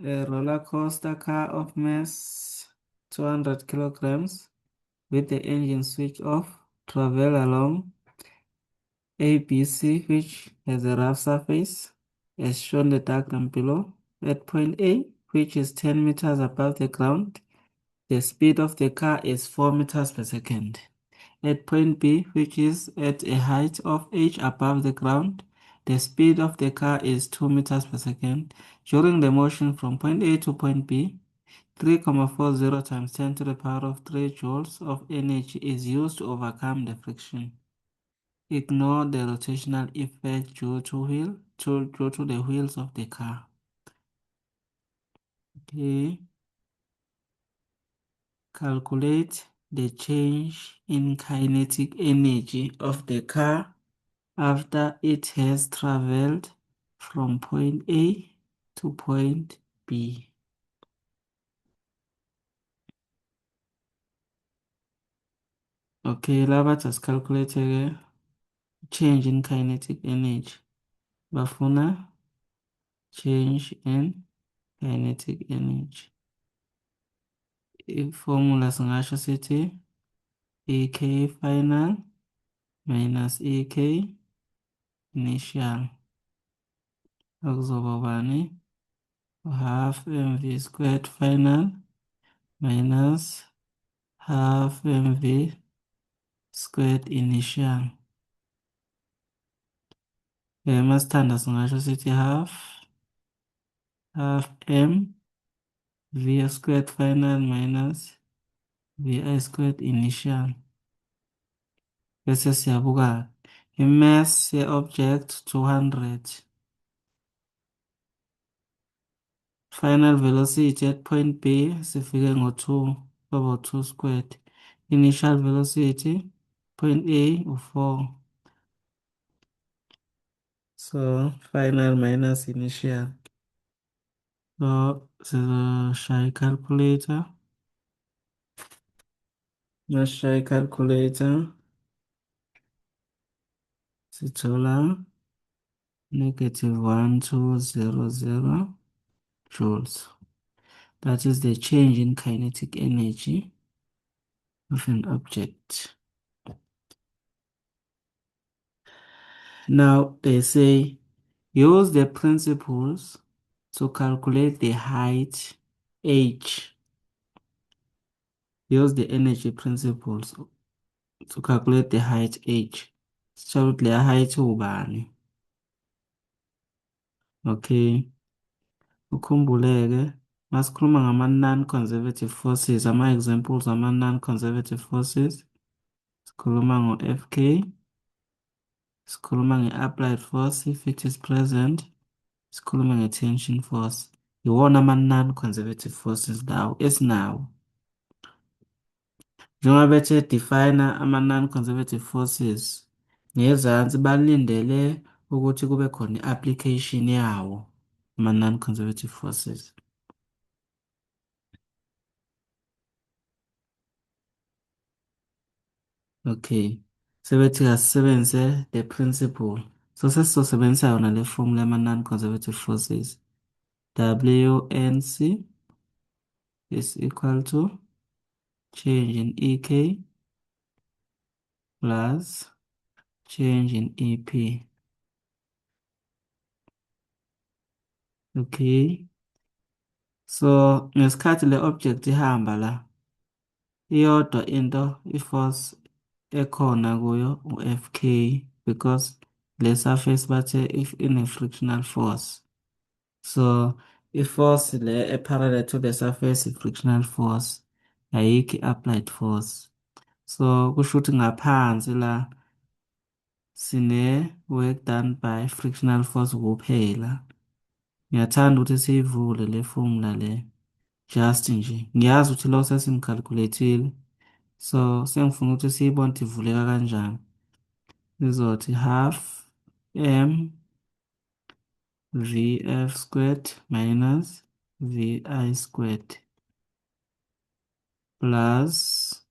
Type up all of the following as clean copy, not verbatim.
A roller coaster car of mass 200 kilograms with the engine switched off travel along ABC, which has a rough surface, as shown the diagram below. At point A, which is 10 meters above the ground, the speed of the car is 4 meters per second. At point B, which is at a height of h above the ground, the speed of the car is 2 meters per second. During the motion from point A to point B, 3,40 times 10 to the power of 3 joules of energy is used to overcome the friction. Ignore the rotational effect due to the wheels of the car. Okay. Calculate the change in kinetic energy of the car after it has traveled from point A to point B. Okay, laba just calculate change in kinetic energy. Bafuna change in kinetic energy. Formula singasho sithi EK final minus EK initial. Akuzoba bani? Half mv squared final minus half mv squared initial. Masithanda singasho sithi half m v squared final minus vi squared initial. Bese siyabuka i-mass ye-object 200. Final velocity at point B sifike ngo-2 over 2 squared. Initial velocity point A u-4. So final minus initial. So sizoshaya i-calculator. Masishaya i-calculator sithola -1200 joules. That is the change in kinetic energy of an object. Now they say use the principles to calculate the height h. Use the energy principles to calculate the height h. So the height ubani. Okay. Ukhumbuleke masikhuluma ngama non-conservative forces, ama-examples ama non-conservative forces. Sikhuluma ngo-FK. Sikhuluma nge-applied force if it is present. Sikhuluma nge-tension force. Iwona ama-non-conservative forces lawo esinawo. Njengoba bethe define ama-non-conservative forces, ngezansi balindele ukuthi kube khona i-application yawo ama-non-conservative forces. Okay, sebethi asisebenzise the principle. So sesizosebenzisa yona le formula yama non-conservative forces. WNC is equal to change in EK plus change in EP. Okay. So ngesikhathi le object ihamba la, iyodwa into i-force ekhona kuyo u-FK because le surface bathe if in a frictional force. So i-force le parallel to the surface i-frictional force ayikho i-applied force. So kusho ukuthi ngaphansi la sine work done by frictional force kuphela. Ngiyathanda ukuthi siyivule le formula le just nje. Ngiyazi ukuthi lo sesimcalculate-ile. So sengifuna ukuthi siyibone ukuthi ivuleka kanjani. Izothi half m vf squared minus vi squared plus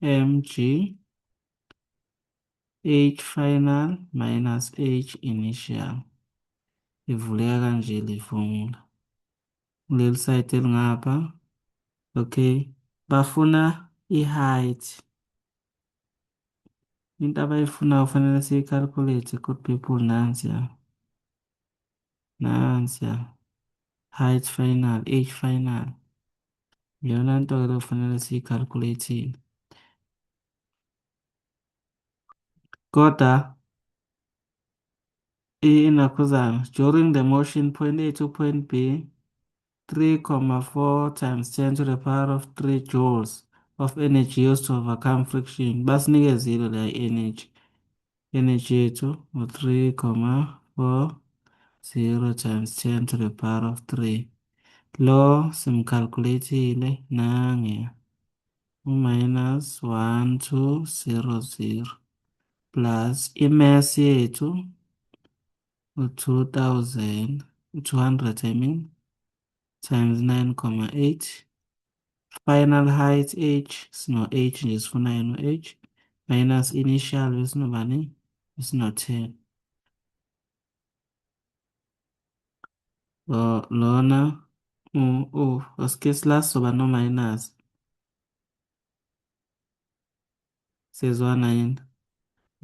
mg h final minus h initial. Ivuleka kanje le formula. kuleli site elingapha. Okay, bafuna i-height. Into abayifunayo kufanele siyi-calculate good people, nansiya. Nansiya. Height final, age final. Iyona nto-ke le kufanele siyi-calculate-ile. Kodwa inakhuzana during the motion point A to point B, 3,4 times 10 to the power of 3 joules of energy used to overcome friction. Basinikezile la energy. Energy yethu u-3,40 times 10 to the power of 3. Lo simcalculate-ile nange u-minus 1200 plus i-mass yethu u-2000, 200 I mean, times 9,8. Final height h, sino-h nje sifuna yena u-h, minus initial besinobani? Besino-10. Lona asike last soba no-minus. Sezwana yini?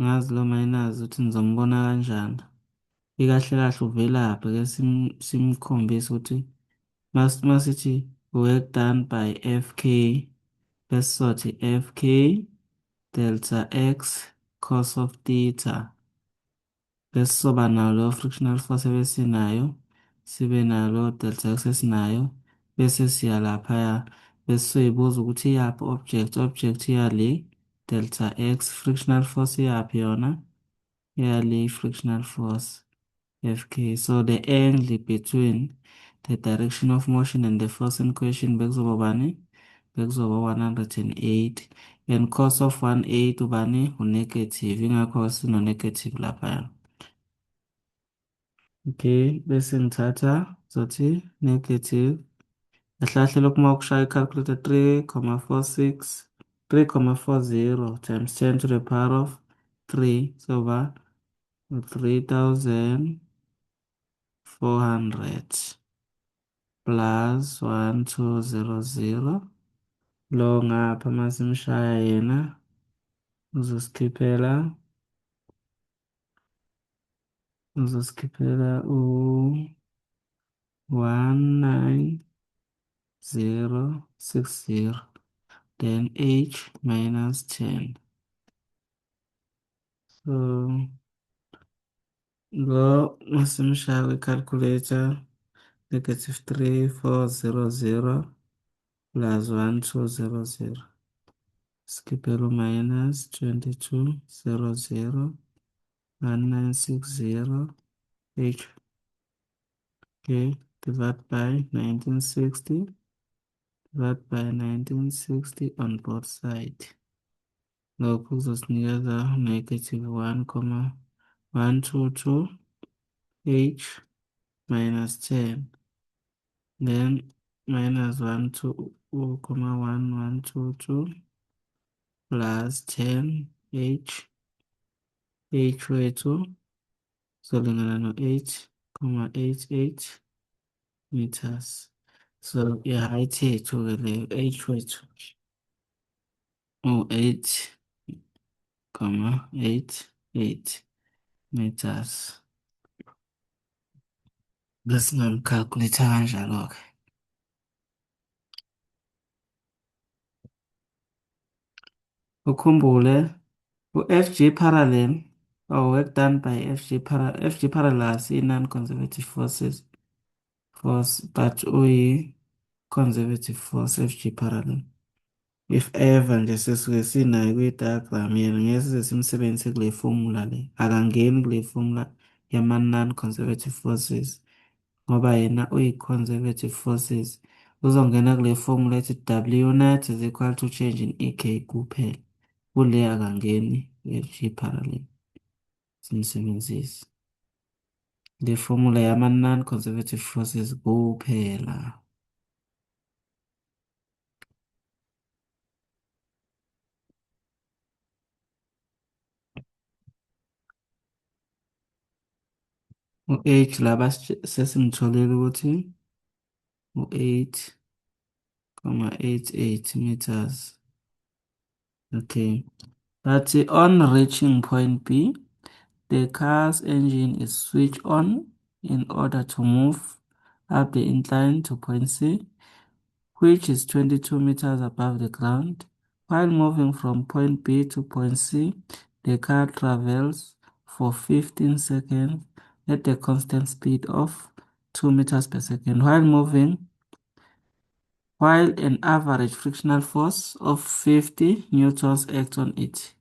Ngazi lo minus ukuthi nizombona kanjani. Ikahle kahle uvelaphi ke simkhombisa ukuthi masithi work done by FK, bese sothi FK delta x cos of theta. Bese soba nayo leyo frictional force ebesinayo, sibe nalo delta x esinayo, bese siya laphaya, bese soyibuza ukuthi iyaphi object iyale delta x, frictional force iyaphi yona, iyale frictional force FK. So the angle between the direction of motion and the force in question bekuzoba bani? Bekuzoba 108. And cos of 108 ubani? U-negative. Ingakho sino-negative laphaya. Okay, bese ngithatha zothi negative. Kahle kahle lokhu uma ukushaya i-calculator 3,46, 3,40 times 10 to the power of 3. So ba 3,400 plus 1200. Lo ngapha masimshaya yena uzosikhiphela u-19060, then h minus 10. So lo masimshaya kwi-calculator, negative 3,400 plus 1,200. Skipper minus 2200, 1960, H, okay, divide by 1960, divide by 1960 on both sides. Lokhu kuzosinikeza negative 1,122 H minus 10, then minus 1,1122 plus 10 H, H wethu zolingana no-8,88 meters. So i-height yethu-ke leyo h wethu u-8,88 meters. Bese ngamcalculate kanjalo-ke. Ukhumbule u-FG parallel or work done by FG parallel asi-non-conservative forces force, but uyi-conservative force FG parallel. If ever nje sesuke sinayo kwi-diagram yena ngeke size simsebenzise kule formula le, akangeni kule formula yama-non-conservative forces ngoba yena uyi-conservative forces. Uzongena kule formula ethi W net is equal to change in EK kuphela, kule akangeni FG parallel simsebenzise le formula yama-non-conservative forces kuphela. U-H laba sesimtholile ukuthi u-8,88 meters. Okay. But on reaching point B, the car's engine is switched on in order to move up the incline to point C, which is 22 meters above the ground. While moving from point B to point C, the car travels for 15 seconds at a constant speed of 2 meters per second. While an average frictional force of 50 newtons acts on it.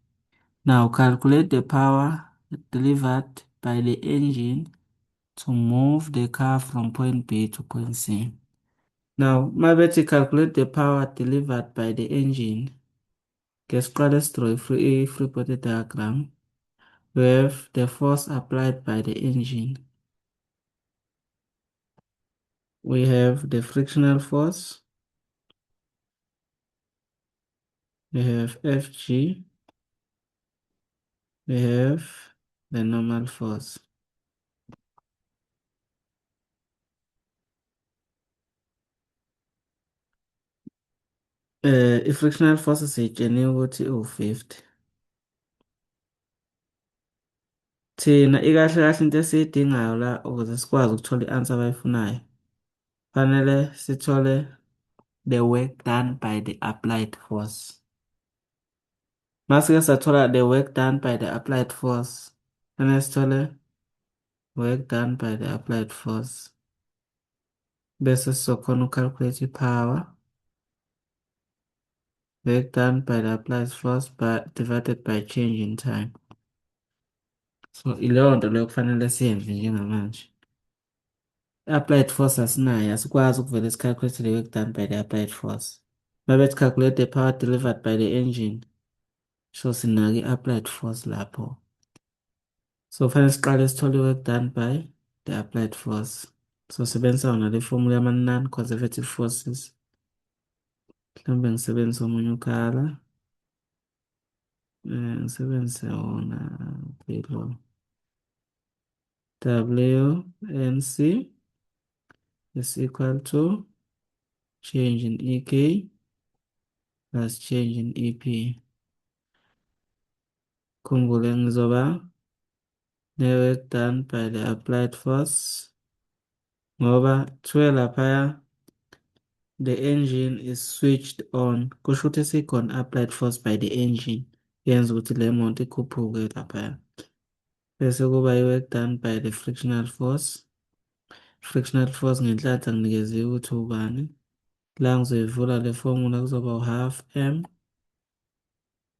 Now calculate the power delivered by the engine to move the car from point B to point C. Now, to calculate the power delivered by the engine, let's draw a free body diagram. We have the force applied by the engine. We have the frictional force. We have Fg. We have the normal force. I-frictional force siyitshene ukuthi u-50. Thina ikahle kahle into esiyidingayo la ukuze sikwazi ukuthola i-answer abayifunayo. Fanele sithole the work done by the applied force. Masike sathola the work done by the applied force. Fanele sithole work done by the applied force. Bese sizokhona uku-calculate i-power. Work done by the applied force divided by change in time. So ileyo nto leyo kufanele siyenze njengamanje. I-applied force asinayo, asikwazi ukuvele si-calculate the work done by the applied force. Mabethi calculate the power delivered by the engine. So sinake i-applied force lapho. So fanele siqale sithole i-work done by the applied force. So sebenzisa yona le formula yama-non-conservative forces. Mhlawumbe ngisebenzise omunye ukhala. Ngisebenzise wona phela. WNC is equal to change in EK plus change in EP. Khumbule ngizoba ne-work done by the applied force ngoba kuthiwe laphaya the engine is switched on. Kusho ukuthi sikhona applied force by the engine yenza ukuthi le moto ikhuphuke laphaya. Bese kuba i-work done by the frictional force. Frictional force ngenhlanhla nginikeziwe ukuthi ubani. La ngizoyivula le formula kuzoba u-half m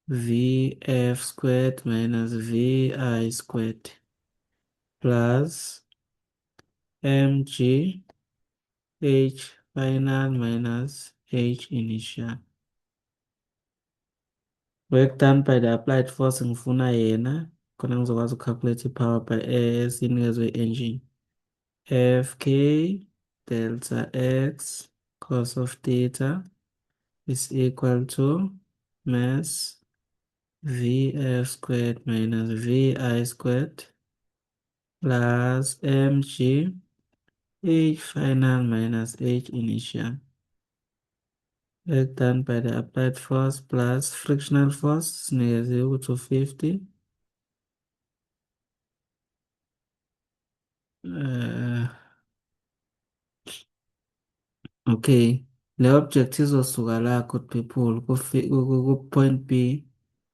vf squared minus vi squared plus mg h final minus h initial. Work done by the applied force ngifuna yena khona ngizokwazi uku-calculate i-power by esinikezwe engine. Fk delta x cos of theta is equal to mass vf squared minus vi squared plus mg h final minus h initial. Work done by the applied force plus frictional force sinikeziwe ukuthi u-50. Okay, le object izosuka la good people ku-point B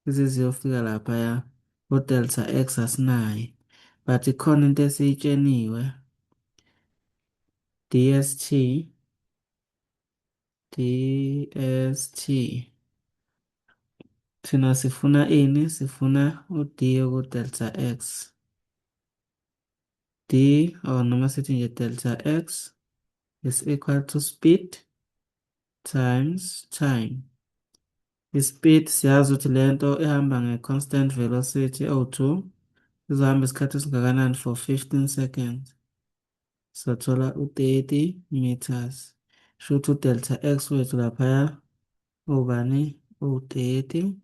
iziyofika laphaya u-delta x asinayo but ikhona into esiyitsheniwe dst thina sifuna ini? Sifuna u-d ku-delta x. D or noma sithi nje delta x is equal to speed times time. I-speed siyazi ukuthi lento ihamba nge-constant velocity o2 izohamba isikhathi esingakanani for 15 seconds. Sathola u-30 meters. Shothi u-delta x wethu laphaya ubani? U-30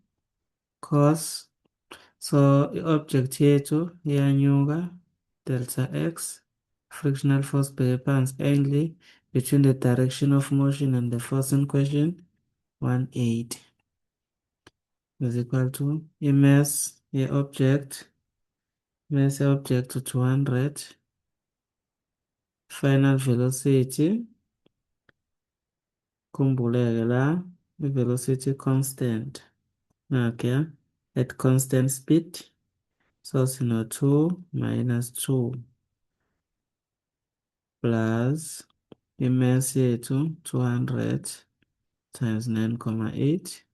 cos. So i-object yethu iyanyuka delta x frictional force per pounds angle between the direction of motion and the force in question, 180, is equal to mass object to 200, final velocity, khumbuleke la, velocity constant, okay, at constant speed, so sino 2 minus 2 plus mass yethu 200 times 9,8,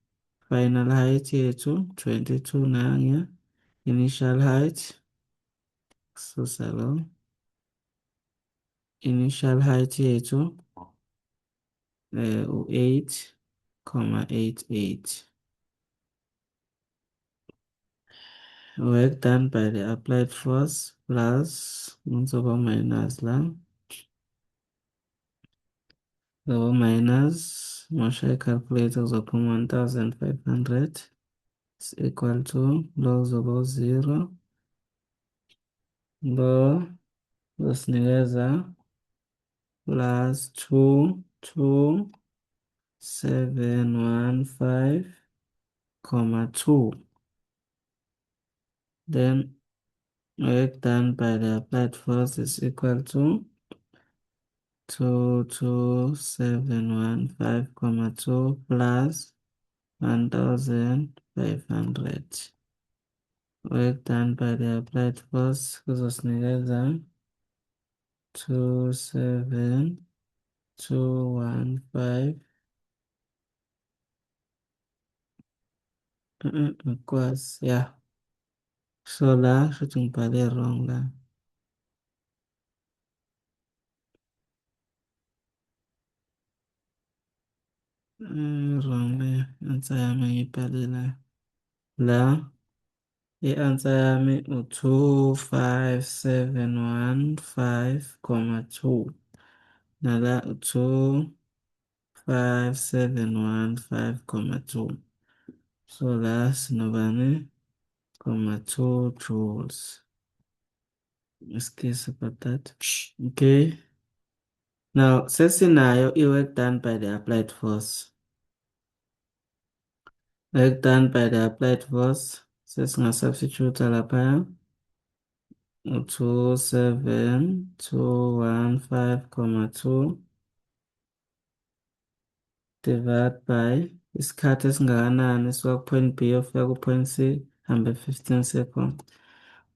final height yethu 22 nanya, initial height, susa lo, initial height yethu u-8,88. Work done by the applied force plus ngizoba minus la, zoba minus mosha i-calculator kuzophuma 1500 is equal to lo zoba 0, lo zosinikeza plus 22715,2. Then work done by the applied force is equal to 22715,2 plus 1500. Work done by the applied force kuzosinikeza 27215 ukwazi yeah. So la shuthi ngibhale wrong la. Wrong le answer yami ngibhale la i-answer yami u-25715,2 nala u-25715,2. So la sinobani, 2 joules. Excuse about that. Okay. Now sesinayo i-work done by the applied force. Work done by the applied force sesinga-substitute laphaya u-27215,2 divide by isikhathi esingakanani suka ku-point B ufika ku-point C, hambe 15 seconds.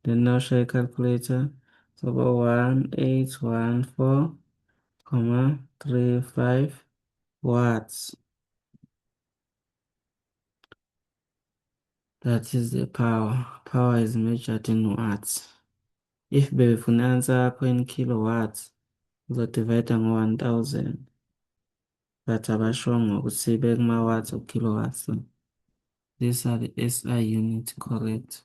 Then now share i-calculator, so 1814,35 watts. That is the power. Power is measured in watts. If befuna answer yakho in kilowatts, uzodivide ngo-1000. But abashongo ukuthi bekuma-watts or kilowatts. These are the SI units, correct?